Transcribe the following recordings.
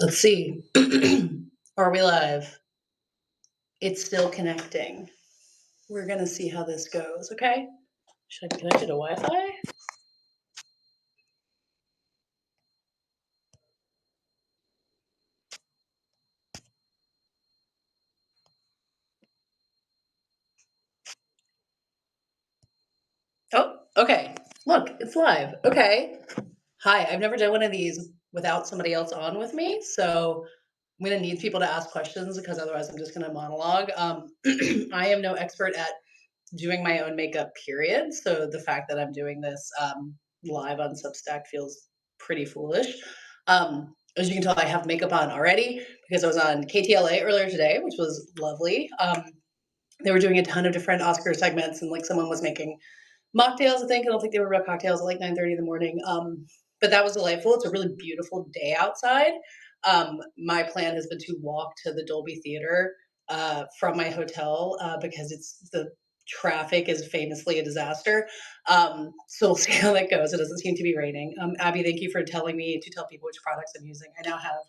Let's see. Are we live? It's still connecting. We're going to see how this goes, okay? Should I be connected to Wi-Fi? Oh, okay. Look, it's live. Okay. Hi, I've never done one of these without somebody else on with me, so I'm going to need people to ask questions because otherwise I'm just going to monologue. I am no expert at doing my own makeup, period. So the fact that I'm doing this live on Substack feels pretty foolish. As you can tell, I have makeup on already because I was on KTLA earlier today, which was lovely. They were doing a ton of different Oscar segments, and like someone was making mocktails. I think I don't think they were real cocktails at like 9:30 in the morning. But that was delightful. It's a really beautiful day outside. My plan has been to walk to the Dolby Theater from my hotel because the traffic is famously a disaster. So we'll see how that goes. It doesn't seem to be raining. Abby, thank you for telling me to tell people which products I'm using. I now have,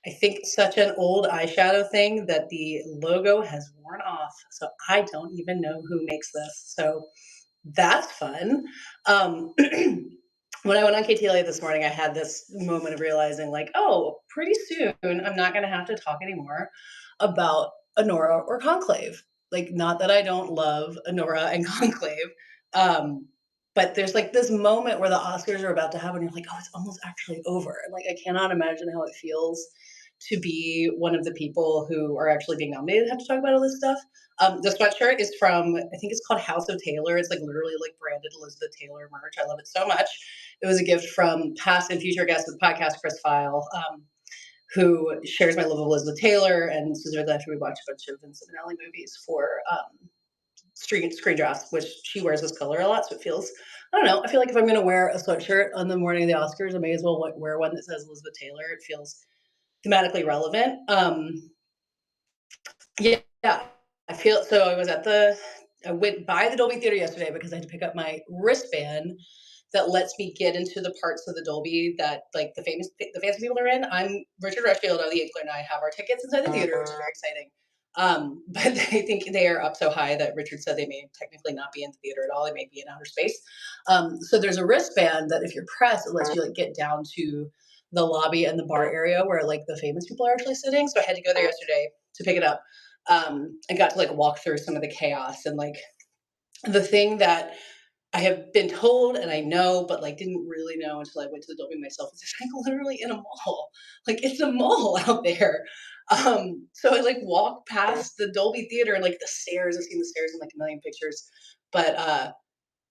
I think, such an old eyeshadow thing that the logo has worn off. So I don't even know who makes this. So that's fun. When I went on KTLA this morning, I had this moment of realizing, like, oh, pretty soon I'm not going to have to talk anymore about Honora or Conclave. Like, not that I don't love Honora and Conclave, but there's like this moment where the Oscars are about to happen. And you're like, oh, it's almost actually over. And like, I cannot imagine how it feels to be one of the people who are actually being nominated and have to talk about all this stuff. The sweatshirt is from, I think it's called House of Taylor. It's like literally like branded Elizabeth Taylor merch. I love it so much. It was a gift from past and future guests of the podcast, Chris File, who shares my love of Elizabeth Taylor, and specifically after we watched a bunch of Vincent Minnelli movies for screen drafts, which she wears this color a lot, so it feels, I don't know, I feel like if I'm going to wear a sweatshirt on the morning of the Oscars, I may as well wear one that says Elizabeth Taylor. It feels thematically relevant. Yeah, I feel so. I went by the Dolby Theater yesterday because I had to pick up my wristband that lets me get into the parts of the Dolby that like the fancy people are in. I'm Richard Rushfield of the Inkler, and I have our tickets inside the theater, which is very exciting. But I think they are up so high that Richard said they may technically not be in the theater at all. They may be in outer space. So there's a wristband that if you're pressed, it lets you like get down to the lobby and the bar area where like the famous people are actually sitting. So I had to go there yesterday to pick it up. I got to like walk through some of the chaos and like the thing that I have been told and I know, but like didn't really know until I went to the Dolby myself. It's like literally in a mall. Like it's a mall out there. So I like walk past the Dolby Theater and like the stairs. I've seen the stairs in like a million pictures, but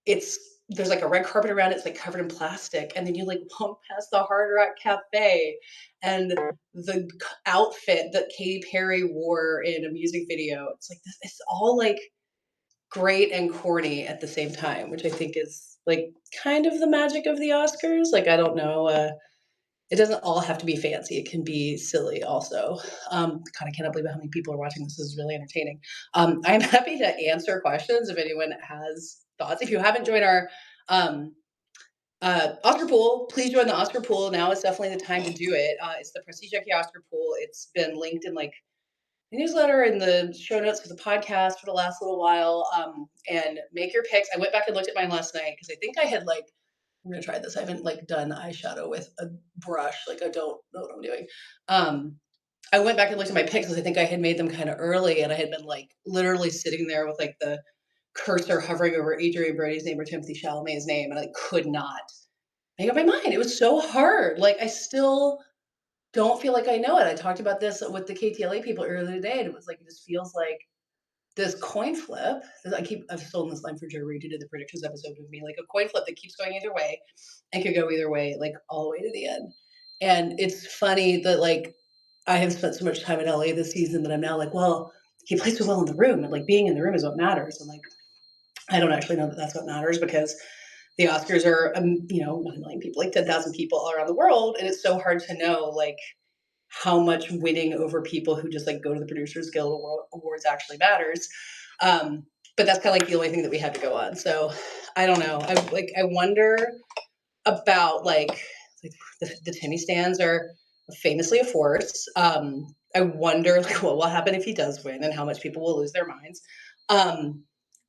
it's there's like a red carpet around it. It's like covered in plastic, and then you like walk past the Hard Rock Cafe, and the outfit that Katy Perry wore in a music video. It's like this. It's all like great and corny at the same time, which I think is like kind of the magic of the Oscars. Like I don't know. It doesn't all have to be fancy. It can be silly also. God, I cannot believe how many people are watching this. This is really entertaining. I'm happy to answer questions if anyone has thoughts. If you haven't joined our um, Oscar pool, please join the Oscar pool. Now is definitely the time to do it. It's the Prestige Junkie Oscar pool. It's been linked in like the newsletter and the show notes for the podcast for the last little while. And make your picks. I went back and looked at mine last night because I think I had like I'm gonna try this. I haven't like done eyeshadow with a brush. Like I don't know what I'm doing. I went back and looked at my picks because I think I had made them kind of early, and I had been like literally sitting there with like the cursor hovering over Adrian Brody's name or Timothy Chalamet's name, and I could not make up my mind. It was so hard. Like I still don't feel like I know it. I talked about this with the KTLA people earlier today, and it was like it just feels like this coin flip. I've stolen this line for Joe Reed, who did the predictions episode with me, like a coin flip that keeps going either way and could go either way, like all the way to the end. And it's funny that like I have spent so much time in LA this season that I'm now like, well, he plays so well in the room, and like being in the room is what matters. And like, I don't actually know that that's what matters because the Oscars are, 1 million people, like 10,000 people all around the world, and it's so hard to know like how much winning over people who just like go to the Producers Guild Awards actually matters. But that's kind of like the only thing that we had to go on. So I don't know. I wonder about like the Timmy stands are famously a force. I wonder like what will happen if he does win and how much people will lose their minds. Um,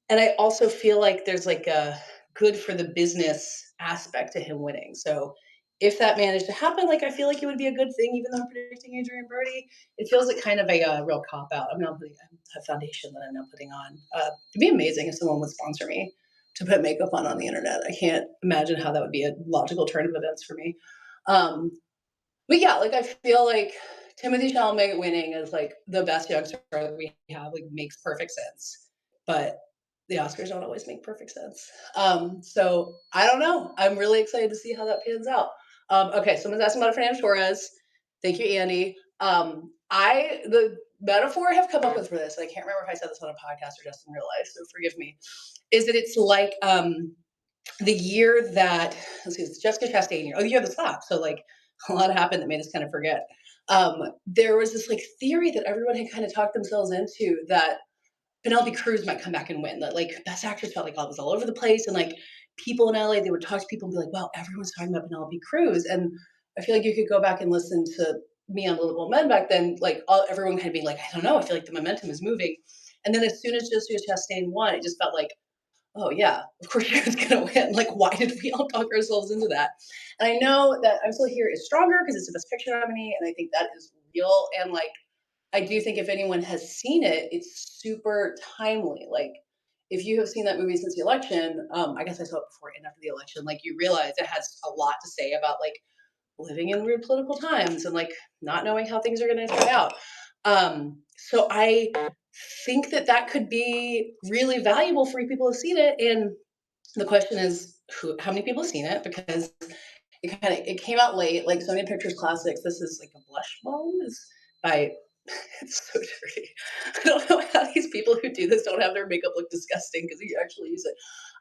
and I also feel like there's like a good for the business aspect to him winning. So if that managed to happen, like I feel like it would be a good thing, even though I'm predicting Adrian Brody. It feels like kind of a real cop out. I'm not putting a foundation that I'm not putting on. It'd be amazing if someone would sponsor me to put makeup on the internet. I can't imagine how that would be a logical turn of events for me. Um, but yeah, like I feel like Timothy Chalamet winning is like the best youngster that we have. Like makes perfect sense, but the Oscars don't always make perfect sense. So I don't know. I'm really excited to see how that pans out. Okay, someone's asking about Fernando Torres. Thank you, Andy. I the metaphor I have come up with for this, and I can't remember if I said this on a podcast or just in real life, so forgive me. Is that it's like the year that let's see, it's Jessica Chastain year. Oh, the year of the slap. So like a lot happened that made us kind of forget. There was this like theory that everyone had kind of talked themselves into that Penelope Cruz might come back and win. That like Best Actress felt like it was all over the place, and like people in LA, they would talk to people and be like, "Wow, everyone's talking about Penelope Cruz." And I feel like you could go back and listen to me on Little Old Men back then, like everyone kind of being like, "I don't know, I feel like the momentum is moving." And then as soon as Jessica Chastain won, it just felt like, oh yeah, of course she was gonna win. Like, why did we all talk ourselves into that? And I know that I'm Still Here is stronger because it's a Best Picture nominee, and I think that is real. And like, I do think if anyone has seen it, it's super timely. Like, if you have seen that movie since the election, I guess I saw it before and after the election. Like, you realize it has a lot to say about like living in weird political times and like not knowing how things are going to turn out. So I think that that could be really valuable for people who've seen it. And the question is, how many people have seen it? Because it came out late. Like Sony Pictures Classics. This is like a blush balm. Is by it's so dirty. I don't know how these people who do this don't have their makeup look disgusting because you actually use it.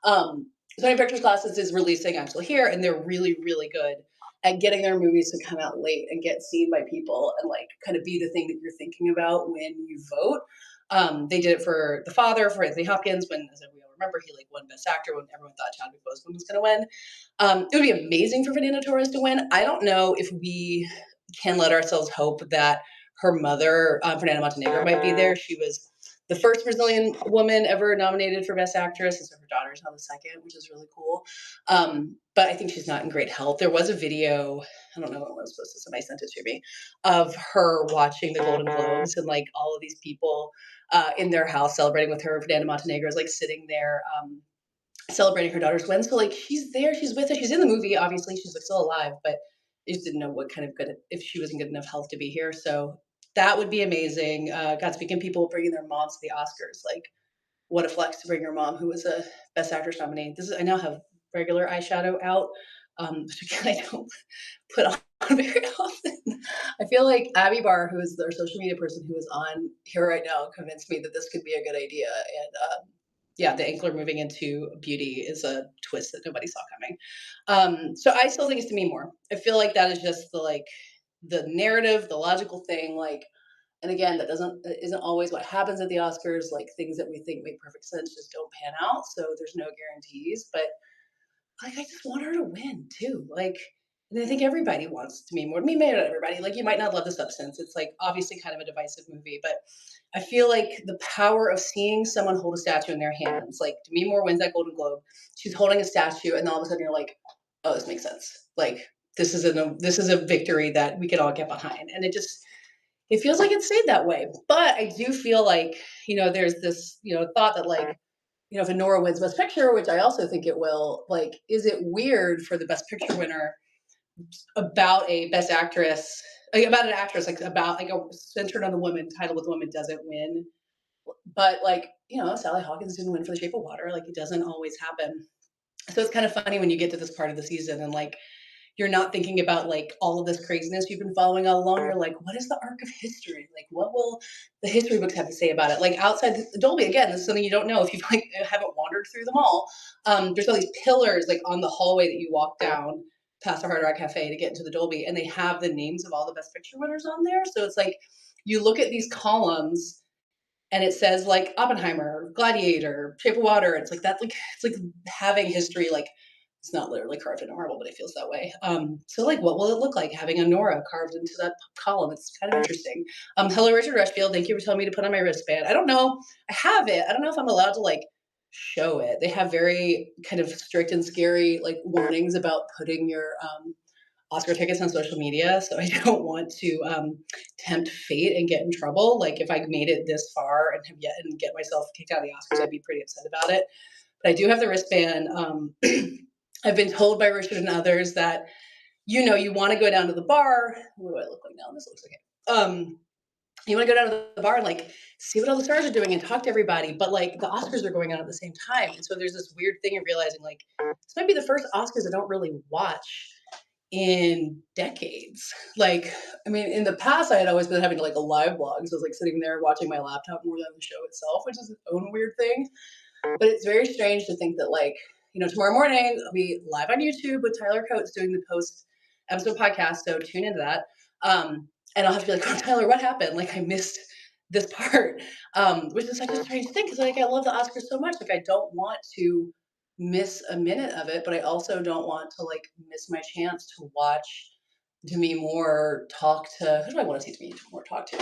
Sony Pictures Classics is releasing I'm Still Here, and they're really, really good at getting their movies to come out late and get seen by people and like kind of be the thing that you're thinking about when you vote. They did it for The Father, for Anthony Hopkins, when, as we all remember, he like won Best Actor when everyone thought Chadwick Boseman was going to win. It would be amazing for Fernando Torres to win. I don't know if we can let ourselves hope that her mother, Fernanda Montenegro, might be there. She was the first Brazilian woman ever nominated for Best Actress, and so her daughter's on the second, which is really cool. But I think she's not in great health. There was a video, I don't know when it was supposed to, somebody sent it to me, of her watching the Golden Globes and like all of these people in their house celebrating with her. Fernanda Montenegro is like sitting there celebrating her daughter's win. So like she's there, she's with her, she's in the movie. Obviously, she's like still alive, but I just didn't know what kind of good if she was in good enough health to be here. So that would be amazing. God, speaking people bringing their moms to the Oscars, like what a flex to bring your mom, who was a Best Actress nominee. This is I now have regular eyeshadow out, which again I don't put on very often. I feel like Abby Barr, who is our social media person who is on here right now, convinced me that this could be a good idea. And yeah, the ankler moving into beauty is a twist that nobody saw coming. So I still think it's Demi Moore. I feel like that is just the like the narrative, the logical thing. Like, and again, that isn't always what happens at the Oscars. Like things that we think make perfect sense just don't pan out. So there's no guarantees. But like I just want her to win too. Like, and I think everybody wants to be more. Me, maybe not everybody. Like, you might not love The Substance. It's like obviously kind of a divisive movie, but I feel like the power of seeing someone hold a statue in their hands. Like Demi Moore wins that Golden Globe. She's holding a statue, and then all of a sudden you're like, oh, this makes sense. Like this is a victory that we can all get behind, and it feels like it stayed that way. But I do feel like there's this thought that like if Nora wins Best Picture, which I also think it will, like, is it weird for the Best Picture winner about a Best Actress, like, about an actress, like about like a centered on a woman, title with a woman doesn't win, but like Sally Hawkins didn't win for The Shape of Water, like it doesn't always happen. So it's kind of funny when you get to this part of the season and like you're not thinking about like all of this craziness you've been following all along. You're like, what is the arc of history? Like, what will the history books have to say about it? Like outside the Dolby, again, this is something you don't know if you like haven't wandered through them all. There's all these pillars like on the hallway that you walk down past the Hard Rock Cafe to get into the Dolby, and they have the names of all the Best Picture winners on there. So it's like you look at these columns and it says like Oppenheimer, Gladiator, Shape of Water. It's like that, like it's like having history like It's not literally carved into marble, but it feels that way. So like, what will it look like having a Nora carved into that column? It's kind of interesting. Hello, Richard Rushfield. Thank you for telling me to put on my wristband. I don't know. I have it. I don't know if I'm allowed to like show it. They have very kind of strict and scary like warnings about putting your Oscar tickets on social media. So I don't want to tempt fate and get in trouble. Like if I made it this far and have yet and get myself kicked out of the Oscars, I'd be pretty upset about it. But I do have the wristband. I've been told by Richard and others that, you want to go down to the bar. What do I look like now? This looks okay. You want to go down to the bar and like see what all the stars are doing and talk to everybody. But like the Oscars are going on at the same time. And so there's this weird thing of realizing like this might be the first Oscars I don't really watch in decades. Like, I mean, in the past, I had always been having like a live blog. So I was like sitting there watching my laptop more than the show itself, which is its own weird thing. But it's very strange to think that like, tomorrow morning I'll be live on YouTube with Tyler Coates doing the post episode podcast. So tune into that. And I'll have to be like, oh, Tyler, what happened? Like I missed this part, which is such a strange thing because like I love the Oscars so much. Like I don't want to miss a minute of it, but I also don't want to like miss my chance to watch Demi Moore talk to who do I want to see Demi Moore talk to?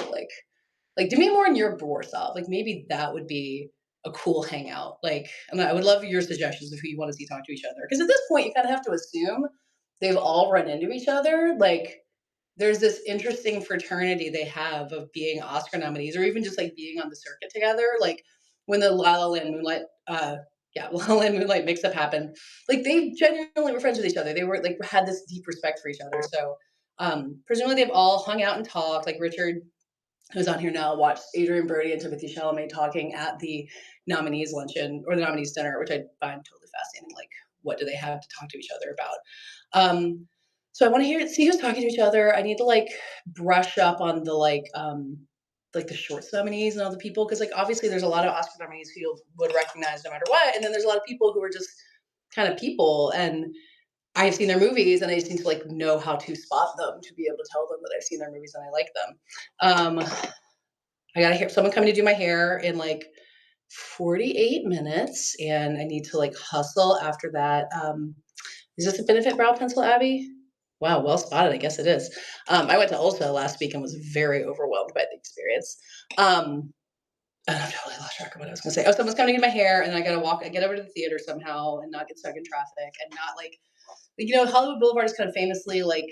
Like Demi Moore and your Borisov. Like maybe that would be a cool hangout. Like, and I would love your suggestions of who you want to see talk to each other. Because at this point, you kind of have to assume they've all run into each other. Like, there's this interesting fraternity they have of being Oscar nominees, or even just like being on the circuit together. Like when the La La Land Moonlight, La La Land Moonlight mix up happened. Like they genuinely were friends with each other. They were like had this deep respect for each other. So presumably they've all hung out and talked. Like Richard, who's on here now, watched Adrian Brody and Timothée Chalamet talking at the nominees luncheon or the nominees dinner, which I find totally fascinating. Like, what do they have to talk to each other about? So I want to see who's talking to each other. I need to like brush up on the like the shorts nominees and all the people because like obviously there's a lot of Oscar nominees who you would recognize no matter what, and then there's a lot of people who are just kind of people and I've seen their movies and I just need to like know how to spot them to be able to tell them that I've seen their movies and I like them. I gotta hear someone coming to do my hair in like 48 minutes and I need to like hustle after that. Is this a Benefit Brow Pencil, Abby? Wow, well spotted. I guess it is. I went to Ulta last week and was very overwhelmed by the experience. And I've totally lost track of what I was going to say. Oh, someone's coming to get my hair, and then I got to get over to the theater somehow and not get stuck in traffic and not like Hollywood Boulevard is kind of famously like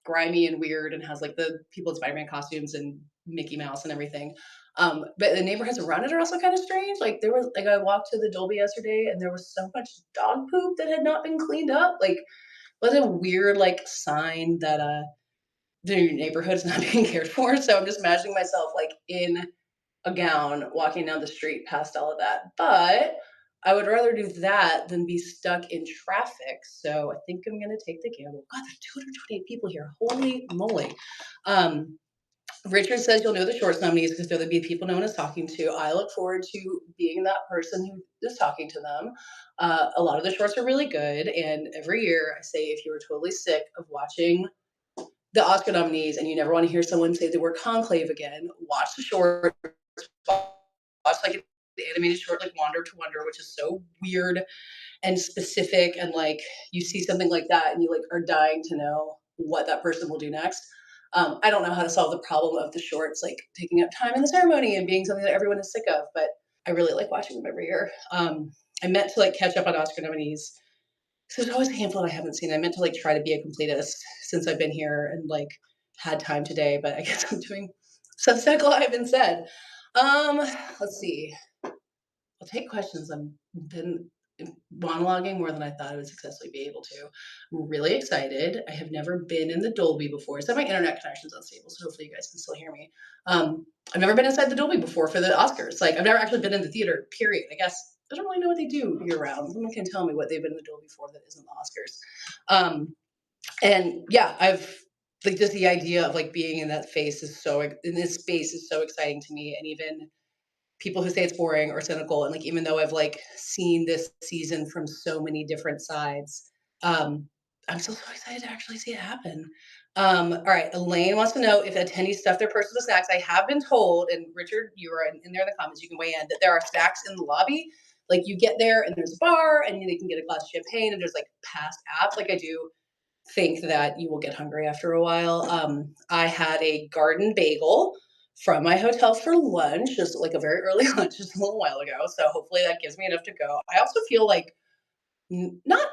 grimy and weird and has like the people in Spider-Man costumes and Mickey Mouse and everything. But the neighborhoods around it are also kind of strange. Like there was like I walked to the Dolby yesterday and there was so much dog poop that had not been cleaned up. Like what a weird like sign that the neighborhood is not being cared for. So I'm just imagining myself like in a gown walking down the street past all of that. But I would rather do that than be stuck in traffic. So I think I'm going to take the gamble. God, there's 228 people here. Holy moly. Richard says you'll know the shorts nominees because they're the people no one is talking to. I look forward to being that person who is talking to them. A lot of the shorts are really good. And every year I say, if you were totally sick of watching the Oscar nominees and you never want to hear someone say the word conclave again, watch the short. Watch like the animated short like Wander to Wonder, which is so weird and specific, and like you see something like that and you like are dying to know what that person will do next. I don't know how to solve the problem of the shorts like taking up time in the ceremony and being something that everyone is sick of, but I really like watching them every year. I meant to like catch up on Oscar nominees. So there's always a handful I haven't seen. I meant to like try to be a completist since I've been here and like had time today, but I guess I'm doing Substack Live instead. Let's see. I'll take questions. I've been monologuing more than I thought I would successfully be able to. I'm really excited. I have never been in the Dolby before. So my internet connection's unstable, so hopefully you guys can still hear me. I've never been inside the Dolby before for the Oscars. Like I've never actually been in the theater, period. I guess I don't really know what they do year round. Someone can tell me what they've been in the Dolby for that isn't the Oscars. And yeah, I've like just the idea of like being in that space is so in this space is so exciting to me. And even people who say it's boring or cynical, and like even though I've like seen this season from so many different sides, I'm still so excited to actually see it happen. All right, Elaine wants to know if attendees stuff their purses with snacks. I have been told, and Richard, you were in there in the comments, you can weigh in, that there are snacks in the lobby, Like you get there and there's a bar and they can get a glass of champagne and there's like past apps. Like I do think that you will get hungry after a while. I had a garden bagel from my hotel for lunch, just like a very early lunch, just a little while ago. So hopefully that gives me enough to go. I also feel like not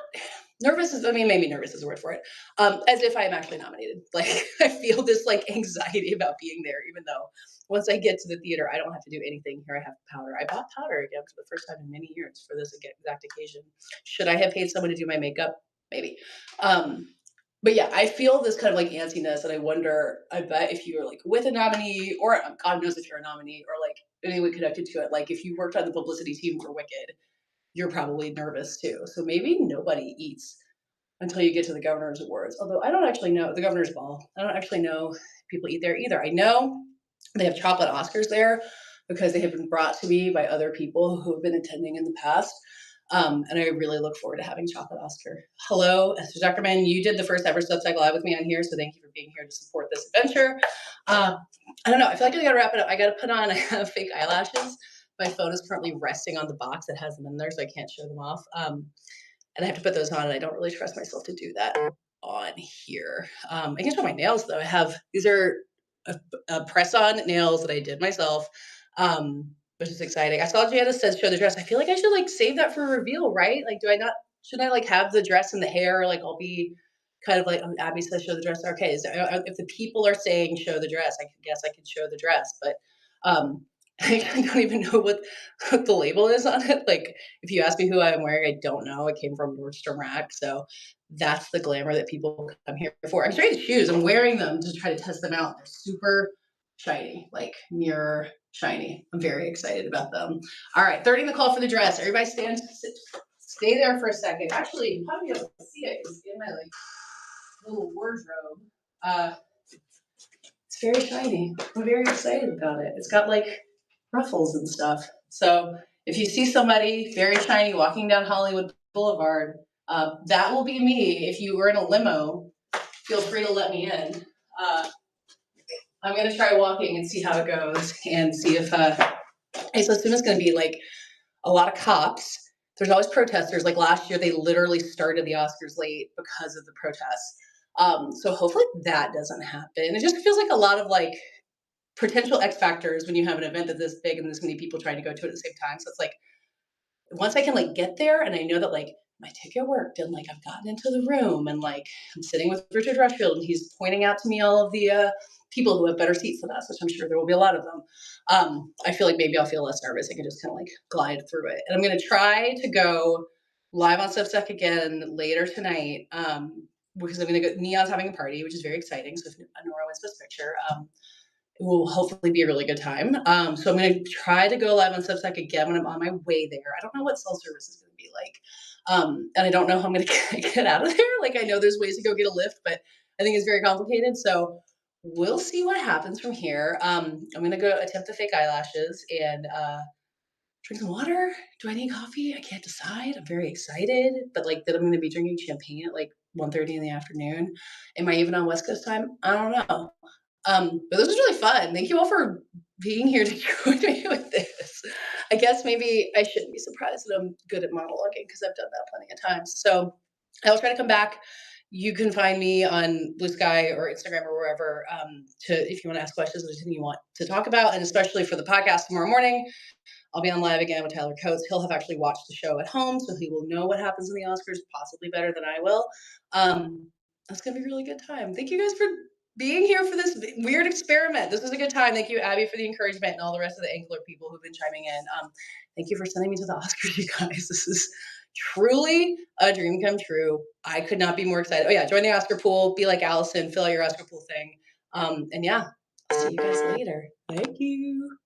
nervous is, I mean, maybe nervous is the word for it. As if I am actually nominated. Like I feel this like anxiety about being there, even though once I get to the theater, I don't have to do anything. Here I have powder. I bought powder again for the first time in many years for this exact occasion. Should I have paid someone to do my makeup? Maybe. Um, but yeah, I feel this kind of like antsiness, and I wonder. I bet if you're like with a nominee, or God knows if you're a nominee, or like anyone connected to it, like if you worked on the publicity team for Wicked, you're probably nervous too. So maybe nobody eats until you get to the governor's awards. Although I don't actually know the governor's ball. I don't actually know if people eat there either. I know they have chocolate Oscars there because they have been brought to me by other people who have been attending in the past. And I really look forward to having chocolate Oscar. Hello, Esther Zuckerman. You did the first ever Substack Live with me on here, so thank you for being here to support this adventure. I don't know. I feel like I gotta wrap it up. I gotta put on. I have fake eyelashes. My phone is currently resting on the box that has them in there, so I can't show them off. And I have to put those on, and I don't really trust myself to do that on here. I can show my nails though. I have these are press-on nails that I did myself, which is exciting. I saw Janice says show the dress. I feel like I should like save that for a reveal, right? Like, do I not? Should I like have the dress and the hair? Like, I'll be kind of like Abby says show the dress. Okay, if the people are saying show the dress, I guess I could show the dress, but um, I don't even know what the label is on it. Like, if you ask me who I'm wearing, I don't know. It came from Nordstrom Rack, so that's the glamour that people come here for. I'm trying shoes. I'm wearing them to try to test them out. They're super shiny, like mirror shiny. I'm very excited about them. All right, 30 the call for the dress. Everybody stay there for a second. Actually, you probably be able to see it. It's in my like little wardrobe. It's very shiny. I'm very excited about it. It's got like ruffles and stuff. So if you see somebody very shiny walking down Hollywood Boulevard, that will be me. If you were in a limo, feel free to let me in. I'm gonna try walking and see how it goes, and see if I so assume it's gonna be like a lot of cops. There's always protesters. Like last year, they literally started the Oscars late because of the protests. So hopefully that doesn't happen. It just feels like a lot of like potential X factors when you have an event that's this big and there's many people trying to go to it at the same time. So it's like once I can like get there and I know that like my ticket worked and like I've gotten into the room and like I'm sitting with Richard Rushfield and he's pointing out to me all of the people who have better seats than us, which I'm sure there will be a lot of them. I feel like maybe I'll feel less nervous. I can just kind of like glide through it. And I'm going to try to go live on Substack again later tonight because I'm going to go. Neon's having a party, which is very exciting. So if Nora wins this picture, it will hopefully be a really good time. So I'm going to try to go live on Substack again when I'm on my way there. I don't know what cell service is going to be like. And I don't know how I'm going to get out of there. Like, I know there's ways to go get a lift, but I think it's very complicated. So we'll see what happens from here. I'm going to go attempt the fake eyelashes and drink some water. Do I need coffee? I can't decide. I'm very excited, but like that I'm going to be drinking champagne at like 1:30 in the afternoon. Am I even on West Coast time? I don't know. But this was really fun. Thank you all for being here to join me with this. I guess maybe I shouldn't be surprised that I'm good at monologuing because I've done that plenty of times. So I will try to come back. You can find me on Blue Sky or Instagram or wherever to if you want to ask questions or anything you want to talk about, and especially for the podcast tomorrow morning. I'll be on live again with Tyler Coates. He'll have actually watched the show at home, so he will know what happens in the Oscars, possibly better than I will. That's going to be a really good time. Thank you guys for being here for this weird experiment. This was a good time. Thank you, Abby, for the encouragement and all the rest of the Angular people who've been chiming in. Thank you for sending me to the Oscars, you guys. This is truly a dream come true. I could not be more excited. Oh, yeah, join the Oscar pool. Be like Allison. Fill out your Oscar pool thing. And yeah, I'll see you guys later. Thank you.